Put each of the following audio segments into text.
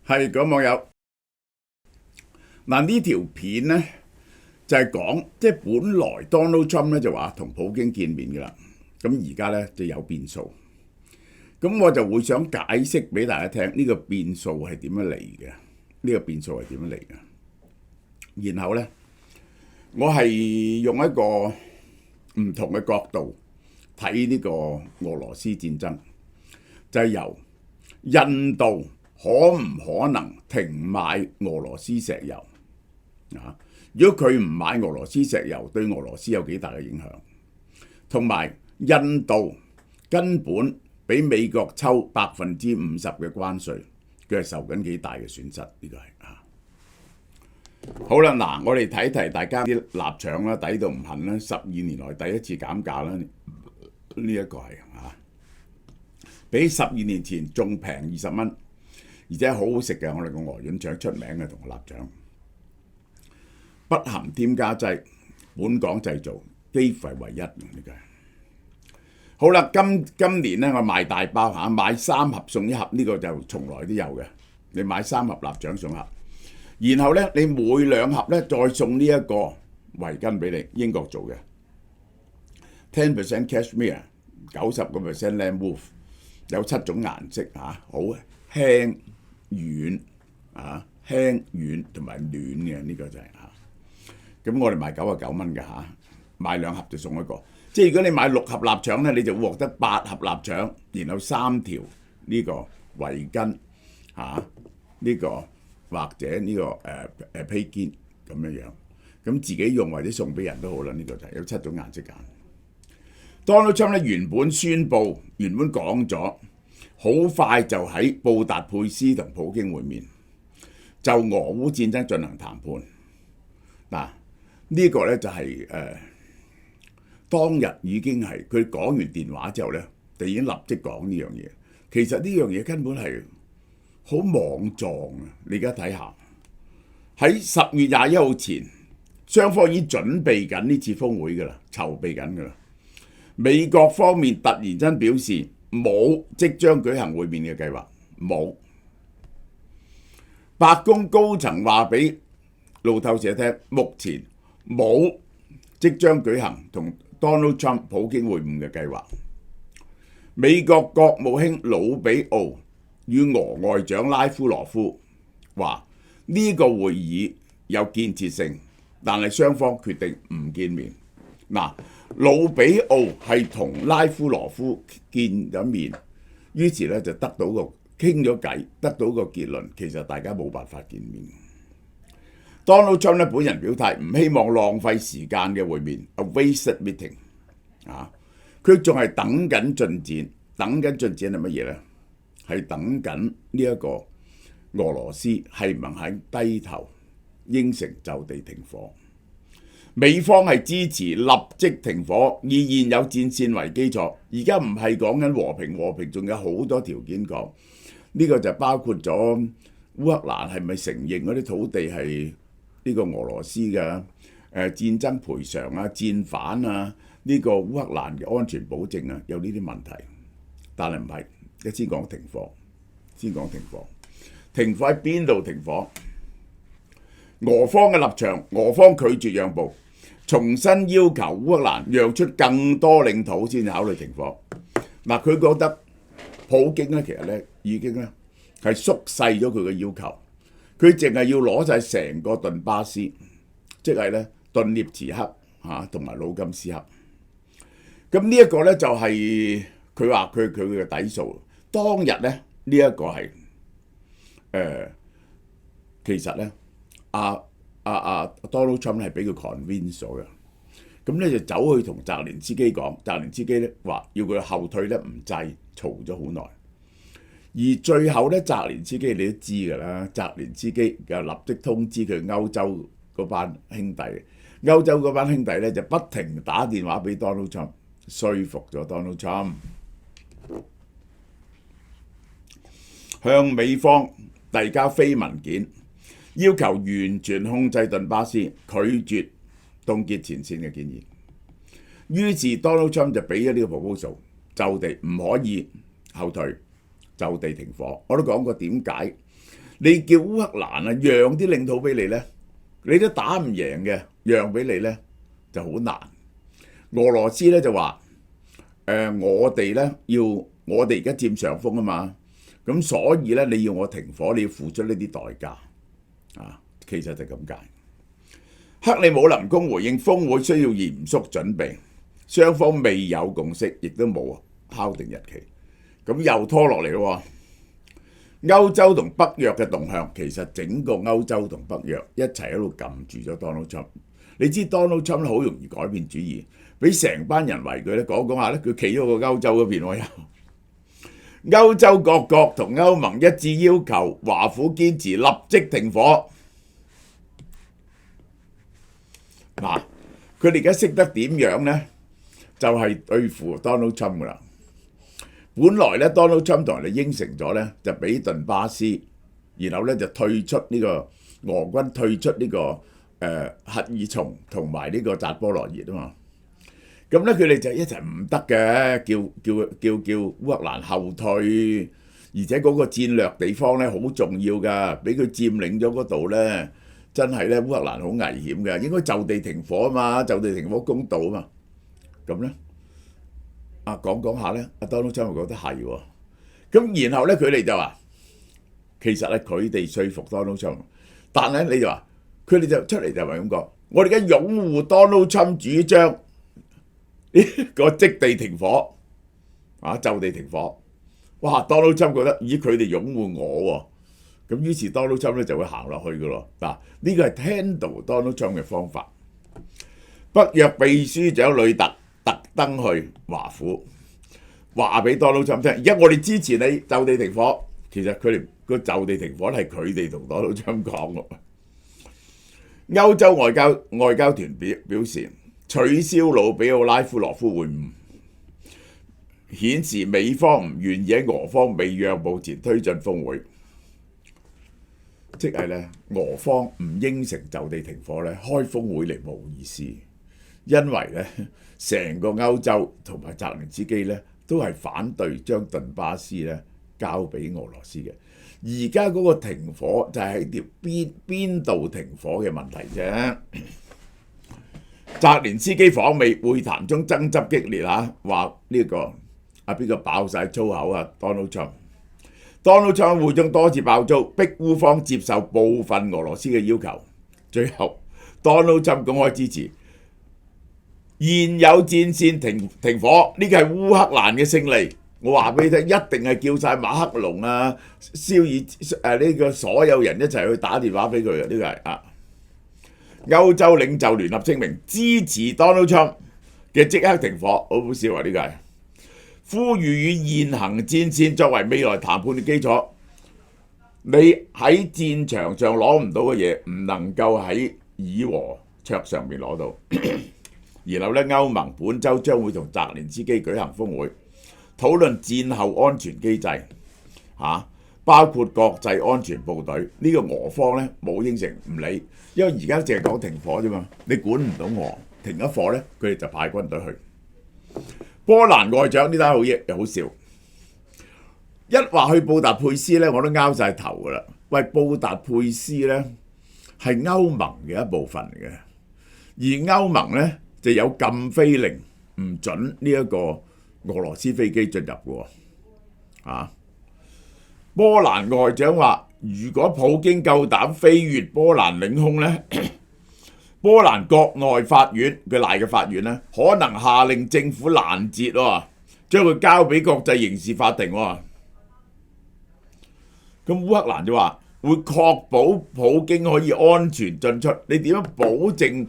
係各位網友，嗱呢條片呢，就係講，即係本來 Donald Trump 咧就話同普京見面嘅啦，咁而家呢就有變數，咁我就會想解釋俾大家聽呢個變數係點樣嚟嘅，呢個變數係點樣嚟嘅，然後呢，我係用一個唔同嘅角度睇呢個俄羅斯戰爭，就係由印度可唔可能停買俄羅斯石油啊？如果佢唔買俄羅斯石油，對俄羅斯有幾大嘅影響？同埋印度根本俾美國抽50%嘅關稅，佢係受緊幾大嘅損失？呢個係啊。好啦，嗱，我哋睇睇大家啲立場啦，抵到唔恨啦，12年來第一次減價啦，呢一個係啊，比12年前仲平20蚊。而且好好食嘅，我哋個鵝潤腸出名嘅同臘腸，不含添加劑，本港製造，幾乎係唯一嘅呢個。好啦，今年咧我賣大包嚇，買3盒送1盒，呢個就從來都有嘅。你買3盒臘腸送1盒，然後咧你每2盒咧再送呢一個圍巾俾你，英國做嘅，10% cashmere， 90% lamb wool， 有7種顏色嚇，好輕軟啊，輕軟同埋暖嘅呢個就係嚇。咁我哋賣99蚊嘅嚇，買2盒就送1個。即係如果你買6盒臘腸咧，你就會獲得8盒臘腸，然後3條呢個圍巾嚇，呢個或者呢個披肩咁樣樣。咁自己用或者送俾人都好啦。呢個就係有7種顏色揀。Donald Trump 咧原本講咗。好快就喺布達佩斯同普京會面，就俄烏戰爭進行談判。嗱，呢個咧就係當日已經係佢講完電話之後咧，就已經立即講呢樣嘢。其實呢樣嘢根本係好莽撞啊！你而家睇下，喺10月21號前，雙方已經準備緊呢次峰會㗎啦，籌備緊㗎啦。美國方面突然間表示，冇即將舉行會面嘅計劃，冇。白宮高層話俾路透社聽，目前冇即將舉行同 Donald Trump 普京會晤嘅計劃。美國國務卿魯比奧與俄外長拉夫羅夫話呢個會議有建設性，但係雙方決定唔見面。嗱，魯比奧係同拉夫羅夫見咗面，於是咧就得到傾咗偈，得到個結論，其實大家冇辦法見面。Donald Trump 咧本人表態唔希望浪費時間嘅會面 ，a wasted meeting 啊！佢仲係等緊進展，等緊進展係乜嘢咧？係等緊呢一個俄羅斯係唔係低頭應承就地停火？美方係支持立即停火，以現有戰線為基礎。而家唔係講緊和平仲有好多條件講。呢個就包括咗烏克蘭係咪承認嗰啲土地係呢個俄羅斯嘅？戰爭賠償啊、戰犯啊，呢個烏克蘭嘅安全保證啊，有呢啲問題。但係唔係，先講停火，先講停火。停火喺邊度停火？俄方嘅立場，俄方拒絕讓步。重新要求烏克蘭讓出更多領土先考慮停火。嗱，佢覺得普京咧其實咧已經咧係縮細咗佢嘅要求，佢淨係要攞晒成個頓巴斯，即係咧頓涅茨克嚇同埋盧甘斯克。咁呢一個咧就係佢話佢嘅底數。當日咧呢一個係其實咧Donald Trump 係俾佢 convince 咗嘅，咁咧就走去同澤連斯基講，澤連斯基咧話要佢後退咧唔制，嘈咗好耐。而最後咧，澤連斯基你都知㗎啦，澤連斯基就立即通知佢歐洲嗰班兄弟，歐洲嗰班兄弟咧就不停打電話俾 Donald Trump， 說服咗 Donald Trump 向美方遞交非文件。要求完全控制頓巴斯，拒絕凍結前線嘅建議。於是 Donald Trump 就俾咗呢個 proposal， 就地唔可以後退，就地停火。我都講過點解你叫烏克蘭啊讓啲領土俾你咧，你都打唔贏嘅，讓俾你咧就好難。俄羅斯咧就話我哋咧我哋而家佔上風啊嘛，咁所以咧你要我停火，你要付出呢啲代價啊，其實就咁解。克里姆林宮回應峰會需要嚴肅準備，雙方未有共識，亦都冇敲定日期，咁又拖落嚟咯。歐洲同北約嘅動向，其實整個歐洲同北約一齊喺度撳住咗 Donald Trump。你知 Donald Trump 好容易改變主意，俾成班人圍佢咧講下咧，佢企咗個歐洲嗰邊喎又。歐洲各國同歐盟一致要求華府堅持立即停火。嗱，佢哋而家識得點樣咧，就係對付 Donald Trump 噶啦。本來咧 Donald Trump 同人哋應承咗咧，就俾頓巴斯，然後咧就退出呢個俄軍退出呢個赫爾松同埋呢個扎波羅熱啊嘛。咁咧佢哋就一齊唔得嘅，叫烏克蘭後退，而且嗰個戰略地方咧好重要㗎，俾佢佔領咗嗰度咧，真係咧烏克蘭好危險嘅，應該就地停火啊嘛，就地停火公道啊嘛。咁咧講下咧，阿 Donald Trump 覺得係喎，咁然後咧佢哋就話，其實係佢哋說服 Donald Trump， 但係咧你就話佢哋就出嚟就係咁講，我哋而家擁護 Donald Trump 主張個即地停火就地停火。哇 Donald Trump 覺得咦佢哋擁護我喎，咁於是 Donald Trump 咧就會行落去噶咯。嗱，呢個係 handle Donald Trump 嘅方法。北約秘書長呂特登去華府，話俾 Donald Trump 聽，而家我哋支持你就地停火。其實佢哋個就地停火係佢哋同 Donald Trump 講喎。歐洲外交團表示取消魯比奧拉夫羅夫會晤，顯示美方唔願意喺俄方未讓步前推進峰會，即係咧俄方唔應承就地停火咧，開峰會嚟冇意思，因為咧成個歐洲同埋澤連斯基咧都係反對將頓巴斯咧交俾俄羅斯嘅。而家嗰個停火就係喺條邊度停火嘅問題啫。澤連斯基訪美會談中爭執激烈話呢個邊個爆晒粗口Donald Trump。Donald Trump 會中多次爆粗，逼烏方接受部分俄羅斯嘅要求。最後 Donald Trump 公開支持現有戰線停火，呢個係烏克蘭嘅勝利。我話俾你聽，一定係叫晒馬克龍蕭爾呢個所有人一齊去打電話俾佢嘅，呢個係歐洲領袖聯合聲明支持 Donald Trump 嘅即刻停火，好好笑呢個係呼籲以現行戰線作為未來談判嘅基礎。你喺戰場上攞唔到嘅嘢，唔能夠喺議和桌上面攞到。然後咧，歐盟本週將會同澤連斯基舉行峰會，討論戰後安全機制，包括國際安全部隊。呢個俄方咧冇應承唔理，因為而家淨係講停火啫嘛，你管唔到俄，停咗火咧，佢哋就派軍隊去。波蘭外長呢單好嘢又好笑，一話去布達佩斯咧，我都拗晒頭噶啦。喂，布達佩斯咧係歐盟嘅一部分嚟嘅，而歐盟咧就有禁飛令，唔准呢一個俄羅斯飛機進入嘅喎。波蘭外長話，如果普京夠膽飛越波蘭領空咧，波蘭國內法院佢賴嘅法院咧，可能下令政府攔截喎，將佢交俾國際刑事法庭喎。咁烏克蘭就話會確保普京可以安全進出。你點樣保證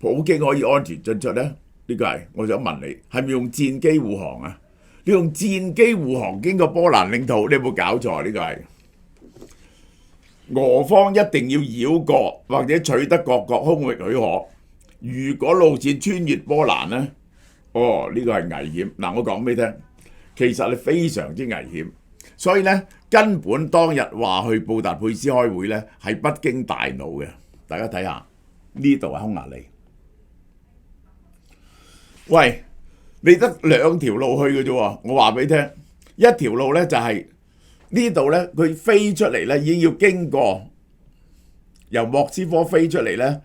普京可以安全進出呢？呢個係我想問你，係咪用戰機護航啊？你用戰機護航經過波蘭領土，你有冇搞錯？呢個係俄方一定要繞過或者取得各國空域許可。如果路線穿越波蘭呢，呢個係危險。嗱，我講俾你聽，其實係非常之危險。所以呢，根本當日話去布達佩斯開會呢，係不經大腦嘅。大家睇下呢度係匈牙利。喂，你得兩條路去嘅啫喎。我話俾你聽，一條路呢就係呢度咧佢飛出嚟咧已經要經過由莫斯科飛出嚟咧，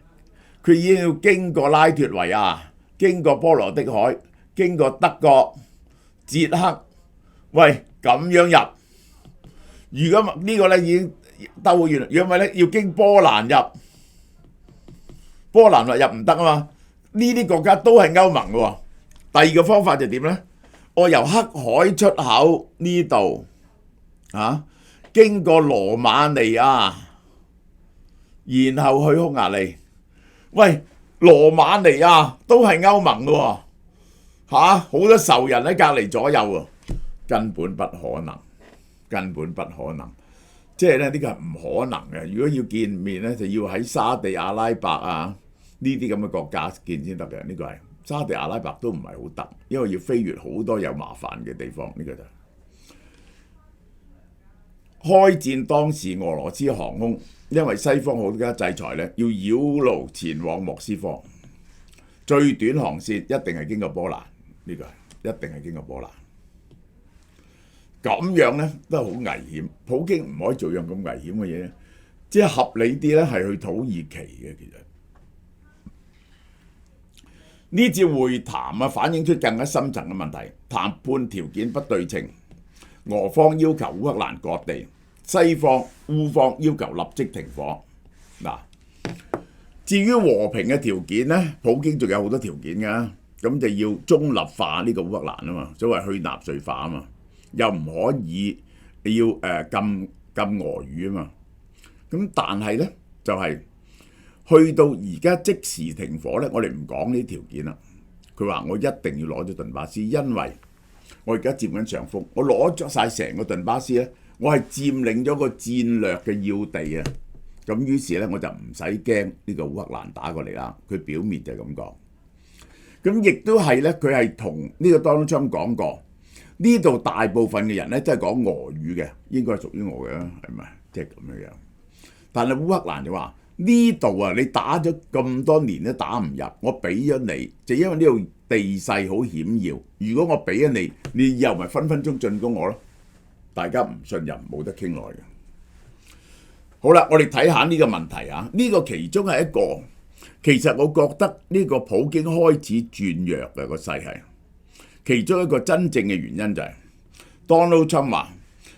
佢已經要經過拉脱維亞、經過波羅的海、經過德國、捷克，喂咁樣入。如果呢個咧已經兜好遠，如果唔係咧要經波蘭入，波蘭話入唔得啊嘛。呢啲國家都係歐盟嘅喎。第二個方法就點咧？我由黑海出口呢度經過羅馬尼亞，然後去匈牙利。喂，羅馬尼亞都係歐盟嘅喎，好多仇人喺隔離左右喎，根本不可能，根本不可能。即係咧呢個係唔可能嘅。如果要見面咧，就要喺沙地阿拉伯啊呢啲咁嘅國家見先得嘅。呢個係沙地阿拉伯都唔係好得，因為要飛越好多有麻煩嘅地方。呢個就開戰當時俄羅斯航空因為西方好多家制裁咧，要繞路前往莫斯科，最短航線一定係經過波蘭。呢個係一定係經過波蘭。咁樣咧都係好危險，普京唔可以做樣咁危險嘅嘢，即係合理啲咧係去土耳其嘅。其實呢次會談反映出更加深層嘅問題，談判條件不對稱，俄方要求烏克蘭割地，西方烏方要求立即停火。至於和平嘅條件咧，普京仲有好多條件㗎，咁就要中立化呢個烏克蘭啊嘛，所謂去納粹化啊嘛。又唔可以要禁俄語啊嘛，咁但係咧就係去到而家即時停火咧，我哋唔講呢啲條件啦。佢話我一定要攞咗頓巴斯，因為我而家佔緊上風，我攞咗晒成個頓巴斯咧，我係佔領咗個戰略嘅要地啊。咁於是咧我就唔使驚呢個烏克蘭打過嚟啦。佢表面就係咁講，咁亦都係咧，佢係同呢個 Donald Trump 講過。呢度大部分嘅人咧都係講俄語嘅，應該係屬於我嘅，係咪？即係咁樣。但係烏克蘭就話呢度啊，你打咗咁多年都打唔入，我俾咗你，就因為呢度地勢好險要。如果我俾咗你，你以後咪分分鐘進攻我咯。大家唔信任，冇得傾耐嘅。好啦，我哋睇下呢個問題啊，呢個其中係一個，其實我覺得呢個普京開始轉弱嘅個勢係。其中一個真正嘅原因就係 Donald Trump 話，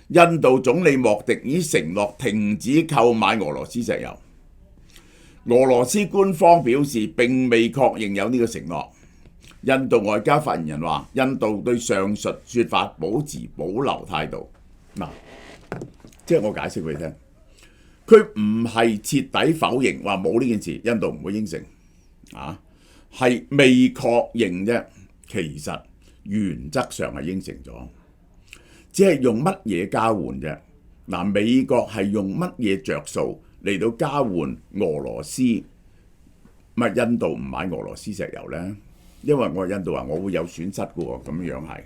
印度總理莫迪已經承諾停止購買俄羅斯石油。俄羅斯官方表示並未確認有呢個承諾。印度外交發言人話，印度對上述說法保持保留態度。即係我解釋俾你聽，佢唔係徹底否認話冇呢件事，印度唔會應承，係未確認啫。其實原則上係應承咗，只係用乜嘢交換啫？美國係用乜嘢着數嚟到交換俄羅斯？咪印度唔買俄羅斯石油咧？因為我印度話我會有損失嘅喎，咁樣係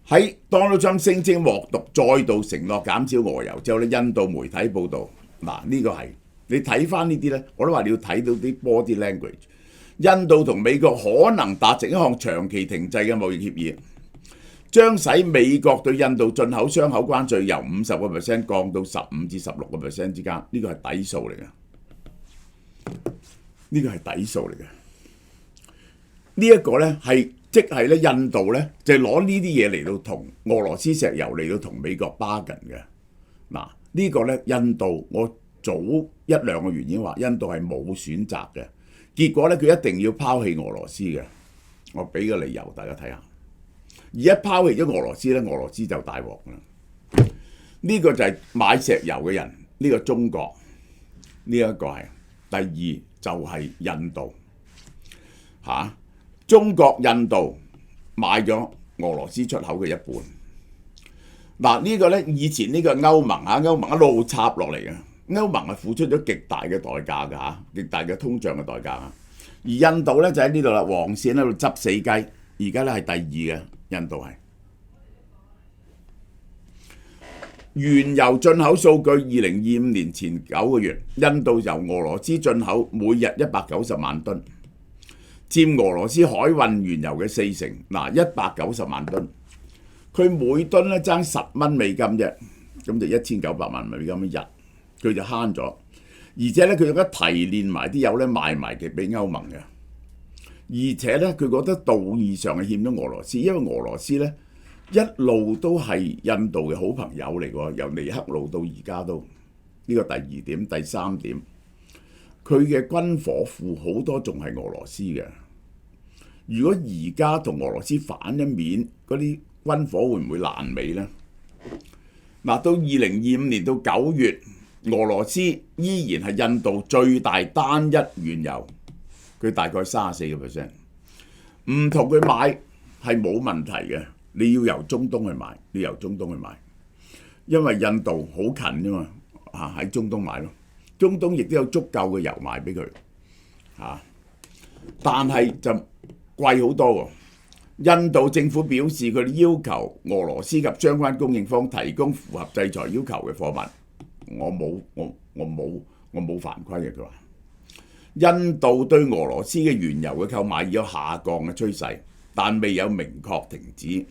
喺 Donald Trump 聲稱獲讀再度承諾減少俄油之後咧，印度媒體報導呢個係你睇翻呢啲咧，我都話你要睇到啲 body language。印度同美國可能達成一項長期停滯嘅貿易協議，將使美國對印度進口雙口關稅由50% 降到15%至16% 之間。呢個係底數嚟嘅，呢個係底數嚟嘅。呢一個咧係即係咧，印度咧就攞呢啲嘢嚟到同俄羅斯石油嚟到同美國 bargain 嘅。呢個咧印度我早一兩個月已經話印度係冇選擇嘅。結果咧，佢一定要拋棄俄羅斯嘅。我俾個理由大家睇下。而一拋棄咗俄羅斯咧，俄羅斯就大鑊啦。呢個就係買石油嘅人，呢個中國，呢一個係第二就係印度中國印度買咗俄羅斯出口嘅一半。呢個咧以前呢個歐盟歐盟一路插落嚟嘅。歐盟係付出咗極大嘅代價㗎，極大嘅通脹嘅代價。而印度咧就喺呢度啦，黃線喺度執死雞，而家咧係第二嘅，印度係原油進口數據，2025年前9個月，印度由俄羅斯進口每日190萬噸，佔俄羅斯海運原油嘅40%。190萬噸，佢每噸咧爭$10啫，咁就1900萬美金一日，佢就慳咗。而且咧佢有得提煉埋啲油咧賣埋嘅俾歐盟嘅。而且咧佢覺得道義上係欠咗俄羅斯，因為俄羅斯咧一路都係印度嘅好朋友嚟喎，由尼克魯到而家都。呢個第二點，第三點，佢嘅軍火庫好多仲係俄羅斯嘅。如果而家同俄羅斯反一面，嗰啲軍火會唔會爛尾呢？嗱，到2025年到9月，俄羅斯依然係印度最大單一原油，佢大概34%。唔同佢買係冇問題嘅，你要由中東去買，因為印度好近啫嘛。喺中東買咯，中東亦都有足夠嘅油賣俾佢，但係就貴好多喎。印度政府表示佢哋要求俄羅斯及相關供應方提供符合制裁要求嘅貨物，我冇犯規嘅。佢話印度對俄羅斯嘅原油嘅購買有下降嘅趨勢，但未有明確停止。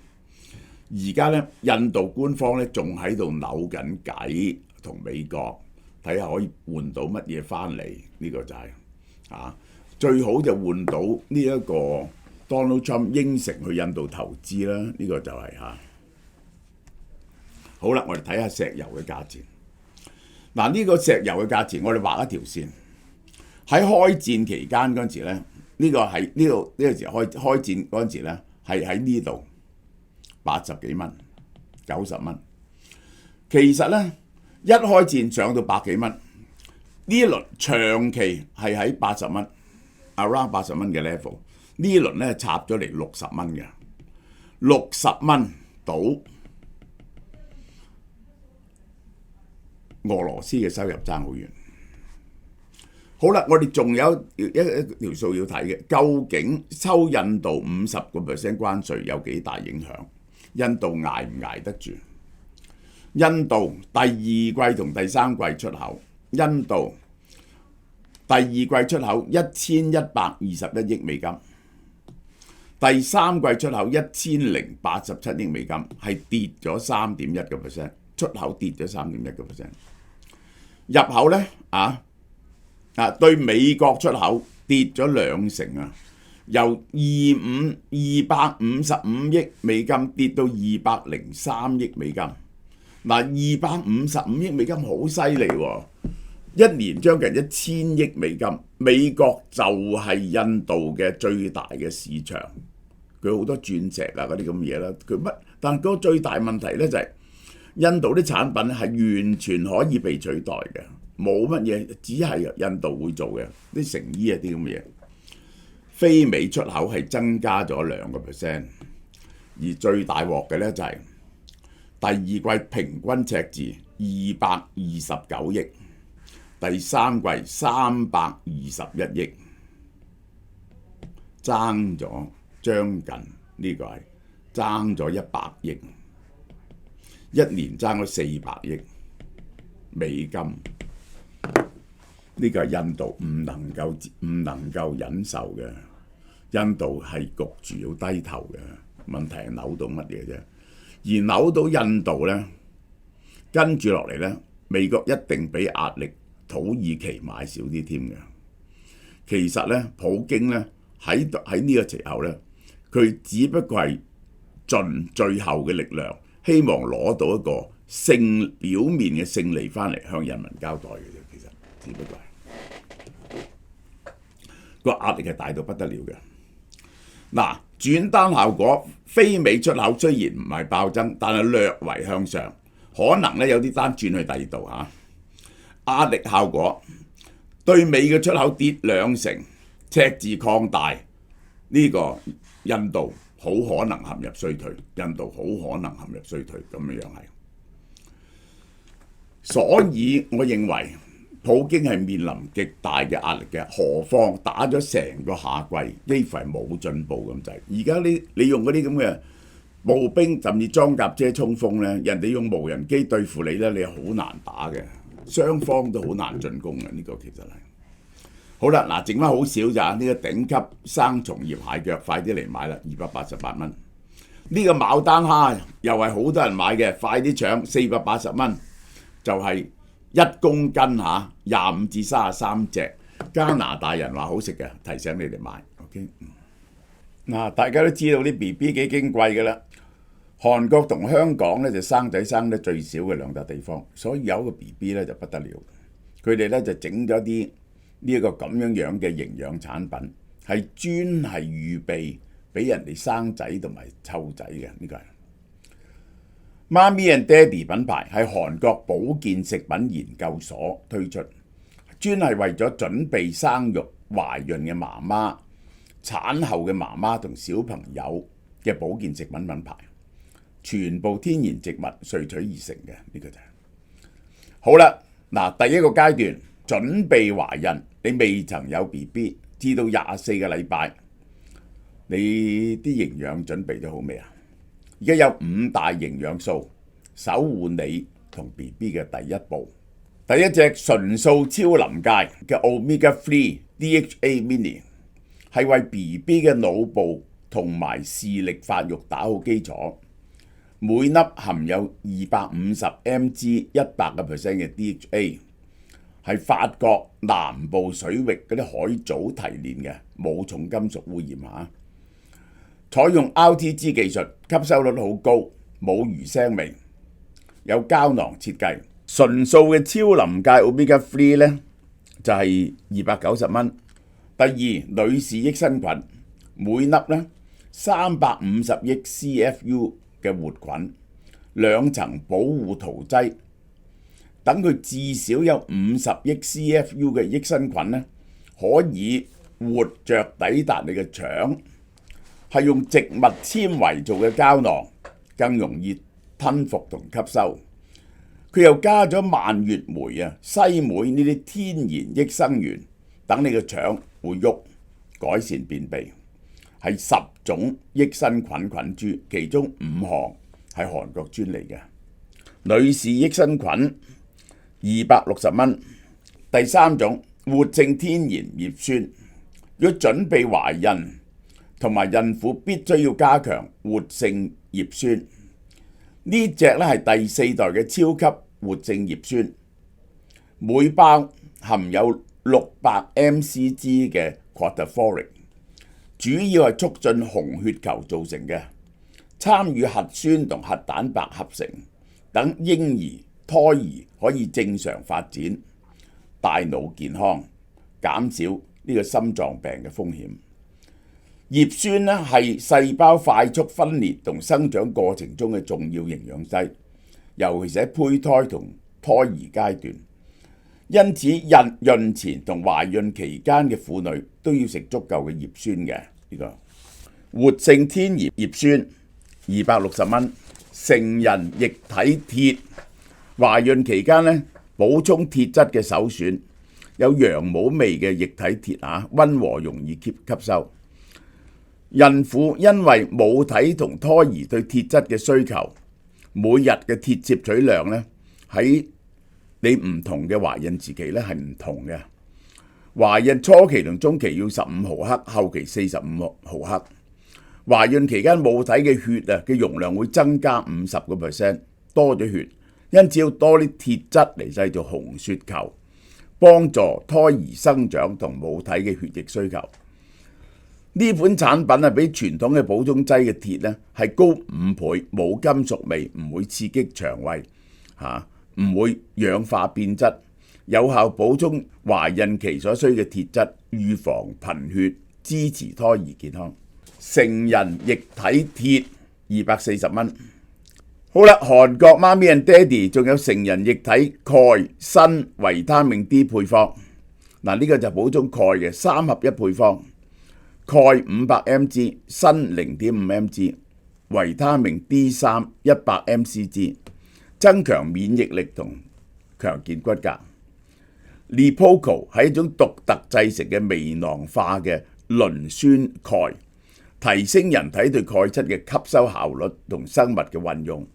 而家咧，印度官方咧仲喺度扭緊計。同美國睇下可以換到乜嘢翻嚟，呢個就係最好就換到呢一個 Donald Trump 應承去印度投資啦，呢個就係好啦，我哋睇下石油嘅價錢。嗱，呢個石油嘅價錢，我哋畫一條線。喺開戰期間嗰陣時咧，呢個係呢個時開戰嗰陣時咧，係喺呢度80幾蚊、90蚊。其實咧，一開戰上到100幾蚊，呢一輪長期係喺80蚊 ，around 80蚊嘅 level。呢一輪咧插咗嚟60蚊嘅，60蚊到俄羅斯嘅收入爭好遠。好啦，我哋仲有一條數要睇嘅，究竟收印度50% 關稅有幾大影響？印度捱唔捱得住？印度第二季同第三季出口，印度第二季出口1121億美金，第三季出口1087億美金，係跌咗3.1%，出口跌咗3.1%。入口呢，對美國出口跌咗2成啊，由255億美金跌到203億美金。255億美金好犀利喎，一年將近1000億美金。美國就係印度嘅最大嘅市場，佢好多鑽石啊嗰啲咁嘢啦。但係個最大問題呢，就係印度啲產品係完全可以被取代嘅，冇乜嘢，只係印度會做嘅啲成衣啊啲咁嘅嘢。非美出口係增加咗2%，而最大鑊嘅呢，就係第二季平均赤字229億，第三季321億，爭咗將近呢個係爭咗100億，一年爭咗400億美金。呢個係印度唔能夠忍受嘅，印度係焗住要低頭嘅。問題係扭到乜嘢啫？而扭到印度呢，跟住落嚟呢，美國一定俾壓力土耳其買少啲添嘅。其實呢，普京呢喺呢個時候呢，佢只不過係盡最後嘅力量，希望攞到一個表面嘅勝利翻嚟向人民交代嘅啫。其實只不過係個壓力係大到不得了嘅。嗱，轉單效果，非美出口雖然唔係暴增，但係略為向上，可能咧有啲單轉去第二度嚇。壓力效果，對美嘅出口跌2成，赤字擴大，呢個印度好可能陷入衰退，咁樣係。所以我認為普京係面臨極大嘅壓力嘅，何況打咗成個夏季，幾乎係冇進步咁滯。而家你用嗰啲咁嘅步兵甚至裝甲車衝鋒咧，人哋用無人機對付你咧，你好難打嘅，雙方都好難進攻嘅。呢個其實係好啦，嗱，剩翻好少咋？呢個頂級生蟲葉蟹腳，快啲嚟買啦，288蚊。呢個牡丹蝦又係好多人買嘅，快啲搶，480蚊就係1公斤嚇，25至33隻。加拿大人話好食嘅，提醒你哋買。OK， 嗱，大家都知道啲 BB 幾矜貴嘅啦。韓國同香港咧就生仔生得最少嘅兩笪地方，所以有個 BB 咧就不得了。佢哋咧就整咗啲呢一個咁樣嘅營養產品，係專係預備俾人哋生仔同埋湊仔嘅。呢個係媽咪 and Daddy 品牌，係韓國保健食品研究所推出，專係為咗準備生育懷孕嘅媽媽、產後嘅媽媽同小朋友嘅保健食品品牌，全部天然植物萃取而成嘅。呢個就係好啦。嗱，第一個階段準備懷孕，你未曾有 BB， 至到24個禮拜，你啲營養準備咗好未啊？而家有5大營養素守護你同 BB 嘅第一步。第一隻純素超臨界嘅 Omega 3 DHA Mini 係為 BB 嘅腦部同埋視力發育打好基礎。每粒含有250 mg 100% 嘅 DHA， 係法國南部水域嗰啲海藻提煉嘅，冇重金屬污染嚇。採用 RTG 技術，吸收率好高，冇魚腥味，有膠囊設計。純素嘅超臨界 Omega 3咧就係290蚊。第二，女士益生菌，每粒咧350億 CFU。嘅活菌，2層保護塗劑，等佢至少有50億 CFU 嘅益生菌咧，可以活着抵達你嘅腸，係用植物纖維做嘅膠囊，更容易吞服同吸收。佢又加咗蔓越莓啊、西梅呢啲天然益生元，等你嘅腸會喐，改善便秘。係10種益生菌菌株，其中5項係韓國專利嘅。女士益生菌260蚊。第三種活性天然葉酸，如果準備懷孕同埋孕婦必須要加強活性葉酸，呢隻咧係第4代嘅超級活性葉酸，每包含有600 mcg 嘅 quaternary。主要係促進紅血球造成嘅，參與核酸同核蛋白合成，等嬰兒、胎兒可以正常發展，大腦健康，減少呢個心臟病嘅風險。葉酸呢係細胞快速分裂同生長過程中嘅重要營養劑，尤其是喺胚胎同胎兒階段。因此，孕前同懷孕期間嘅婦女都要食足夠嘅葉酸嘅。呢個活性天然葉酸260蚊。成人液體鐵，懷孕期間咧補充鐵質嘅首選，有羊毛味嘅液體鐵啊，溫和容易吸收。孕婦因為母體同胎兒對鐵質嘅需求，每日嘅鐵攝取量咧喺你唔同嘅懷孕時期咧係唔同嘅。懷孕初期同中期要15毫克，後期45毫克。懷孕期間母體嘅血嘅容量會增加50%，多咗血，因此要多啲鐵質嚟製造紅血球，幫助胎兒生長同母體嘅血液需求。呢款產品比傳統嘅補充劑嘅鐵咧係高5倍，冇金屬味，唔會刺激腸胃，唔會氧化變質，有效補充懷孕期所需嘅鐵質，預防貧血，支持胎兒健康。成人液體鐵240蚊。好啦，韓國媽咪 and Daddy 仲有成人液體鈣、鋅、維他命 D 配方。嗱，呢個就補充鈣嘅3合1配方，鈣500 mg， 鋅0.5 mg， 維他命 D3 100 mcg， 增強免疫力同強健骨骼。Lipoco 係一種獨特製成嘅微囊化嘅磷酸鈣，提升人體對鈣質嘅吸收效率同生物嘅運用，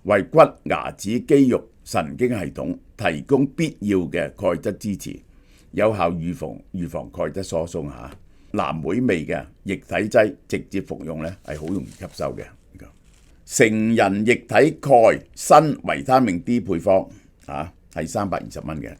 為骨、牙齒、肌肉、神經系統提供必要嘅鈣質支持，有效預防鈣質疏鬆嚇。藍莓味嘅液體劑直接服用咧係好容易吸收嘅。成人液體鈣鋅維他命 D 配方係320蚊嘅，